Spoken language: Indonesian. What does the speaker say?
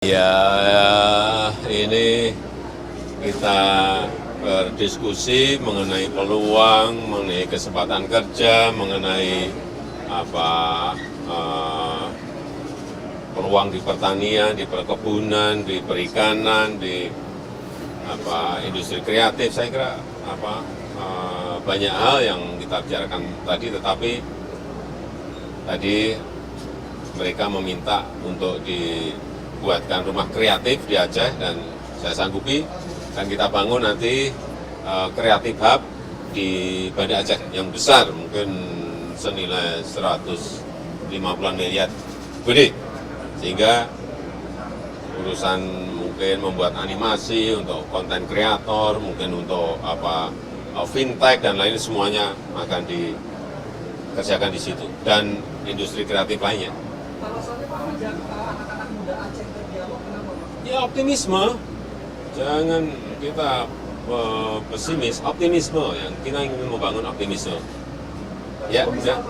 Ya, ini kita berdiskusi mengenai peluang, mengenai kesempatan kerja, mengenai peluang di pertanian, di perkebunan, di perikanan, di industri kreatif. Saya kira banyak hal yang kita bicarakan tadi, tetapi tadi mereka meminta untuk dibuatkan rumah kreatif di Aceh dan saya sanggupi dan kita bangun nanti kreatif hub di Banda Aceh yang besar, mungkin senilai 150-an miliar gede, sehingga urusan mungkin membuat animasi untuk konten kreator, mungkin untuk fintech dan lain semuanya akan dikerjakan di situ dan industri kreatif lainnya. Alasannya Pak ajak anak-anak muda Aceh berdialog kenapa Pak? Ya optimisme, jangan kita pesimis, optimisme yang kita ingin membangun optimisme. Ya, udah.